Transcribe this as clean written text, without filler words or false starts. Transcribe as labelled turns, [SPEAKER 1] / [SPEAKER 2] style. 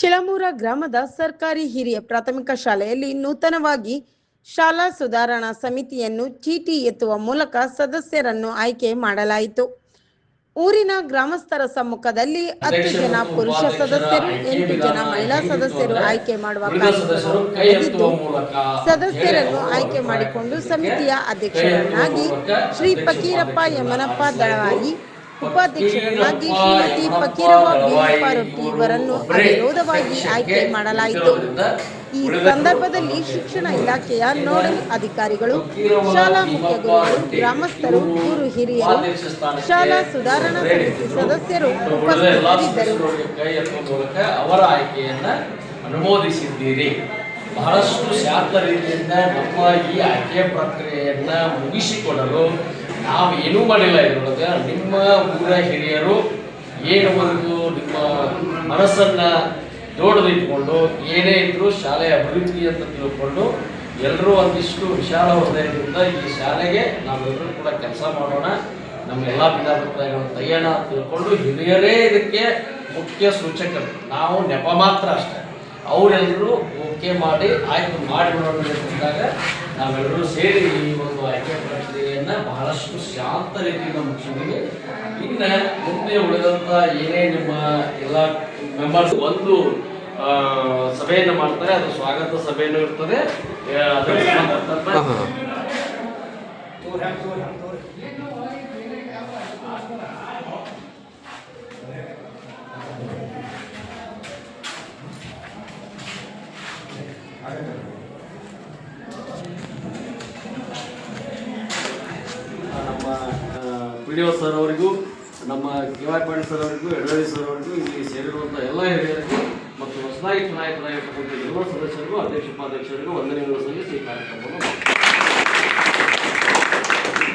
[SPEAKER 1] ಚಿಳಮೂರ ಗ್ರಾಮದ ಸರ್ಕಾರಿ ಹಿರಿಯ ಪ್ರಾಥಮಿಕ ಶಾಲೆಯಲ್ಲಿ ನೂತನವಾಗಿ ಶಾಲಾ ಸುಧಾರಣಾ ಸಮಿತಿಯನ್ನು ಚೀಟಿ ಎತ್ತುವ ಮೂಲಕ ಸದಸ್ಯರನ್ನು ಆಯ್ಕೆ ಮಾಡಲಾಯಿತು. ಊರಿನ ಗ್ರಾಮಸ್ಥರ ಸಮ್ಮುಖದಲ್ಲಿ 10 ಜನ ಪುರುಷ ಸದಸ್ಯರು, 8 ಜನ ಮಹಿಳಾ ಸದಸ್ಯರು ಆಯ್ಕೆ ಮಾಡುವ ಕಾರ್ಯಕ್ರಮವು ನಡೆದಿದ್ದು, ಸದಸ್ಯರನ್ನು ಆಯ್ಕೆ ಮಾಡಿಕೊಂಡು ಸಮಿತಿಯ ಅಧ್ಯಕ್ಷರನ್ನಾಗಿ ಶ್ರೀ ಫಕೀರಪ್ಪ ಯಮನಪ್ಪ ದಳವಾಯಿ, ಉಪಾಧ್ಯಕ್ಷರನ್ನಾಗಿ ಶ್ರೀಮತಿ ಫಕೀರವ್ವ ಬೀರಪ್ಪ ರೊಟ್ಟಿ ಇವರನ್ನು ಅವಿರೋಧವಾಗಿ ಆಯ್ಕೆ ಮಾಡಲಾಯಿತು. ಈ ಸಂದರ್ಭದಲ್ಲಿ ಶಿಕ್ಷಣ ಇಲಾಖೆಯ ನೋಡಲ್ ಅಧಿಕಾರಿಗಳು, ಶಾಲಾ ಮುಖ್ಯ ಗುರುಗಳು, ಗ್ರಾಮಸ್ಥರು, ಗುರು ಹಿರಿಯರು, ಶಾಲಾ ಸುಧಾರಣಾ ಸಮಿತಿ ಸದಸ್ಯರು ಉಪಸ್ಥಿತರಿದ್ದರು.
[SPEAKER 2] ಅವರ ಆಯ್ಕೆಯನ್ನ ಅನುಮೋದಿಸಿದ್ದೀರಿ. ಬಹಳಷ್ಟು ಶಾಂತ ರೀತಿಯಿಂದ ನಮ್ಮ ಈ ಆಯ್ಕೆ ಪ್ರಕ್ರಿಯೆಯನ್ನ ಮುಗಿಸಿಕೊಡಲು ನಾವು ಏನೂ ಮಾಡಿಲ್ಲ. ಇದರೊಳಗೆ ನಿಮ್ಮ ಊರ ಹಿರಿಯರು ಏನು ಒಂದು ನಿಮ್ಮ ಮನಸ್ಸನ್ನ ದೊಡ್ಡದಿಟ್ಕೊಂಡು ಏನೇ ಇದ್ರೂ ಶಾಲೆಯ ಅಭಿವೃದ್ಧಿ ಅಂತ ತಿಳ್ಕೊಂಡು ಎಲ್ಲರೂ ಒಂದಿಷ್ಟು ವಿಶಾಲ ಹೃದಯದಿಂದ ಈ ಶಾಲೆಗೆ ನಾವೆಲ್ಲರೂ ಕೂಡ ಕೆಲಸ ಮಾಡೋಣ, ನಮ್ಮ ಎಲ್ಲ ಭಿನ್ನಾಭಿಪ್ರಾಯಗಳನ್ನು ತೆಗೆಯೋಣ ಅಂತ ತಿಳ್ಕೊಂಡು ಹಿರಿಯರೇ ಇದಕ್ಕೆ ಮುಖ್ಯ ಸೂಚಕರು. ನಾವು ನೆಪ ಮಾತ್ರ ಅಷ್ಟೇ. ಅವರೆಲ್ಲರೂ ಓಕೆ ಮಾಡಿ ಆಯ್ತು ಮಾಡಿಬಿಡೋಣ ಅಂದಾಗ ನಾವೆಲ್ಲರೂ ಸೇರಿ ಈ ಒಂದು ಆಯ್ಕೆ ಪ್ರಕ್ರಿಯೆಯನ್ನು ಬಹಳಷ್ಟು ಶಾಂತ ರೀತಿಯಿಂದ ಮುಗಿಸಿದ್ದೀವಿ. ಇನ್ನು ಮುಂದೆ ಉಳಿದಂಥ ಏನೇ ನಿಮ್ಮ ಎಲ್ಲ ಮೆಂಬರ್ಸ್ ಒಂದು ಸಭೆಯನ್ನು ಮಾಡ್ತಾರೆ, ಅದು ಸ್ವಾಗತ ಸಭೆಯೂ ಇರ್ತದೆ. ಅದಕ್ಕೆ ನಮ್ಮ PDO ಸರ್ ಅವರಿಗೂ, ನಮ್ಮ KY ಪಾಟೀಲ್ ಸರ್ ಅವರಿಗೂ, ಯಡವಳ್ಳಿ ಸರ್ ಅವರಿಗೂ, ಇಲ್ಲಿ ಸೇರಿರುವಂಥ ಎಲ್ಲ ಹಿರಿಯರಿಗೂ ಮತ್ತು ಹೊಸದಾಗಿ ಚುನಾಯಿತರಾಗಿರ್ತಕ್ಕಂಥ ಎಲ್ಲ ಸದಸ್ಯರಿಗೂ, ಅಧ್ಯಕ್ಷ ಉಪಾಧ್ಯಕ್ಷರಿಗೂ ವಂದನೆಗಳು ಸಲ್ಲಿಸಿ ಈ ಕಾರ್ಯಕ್ರಮವನ್ನು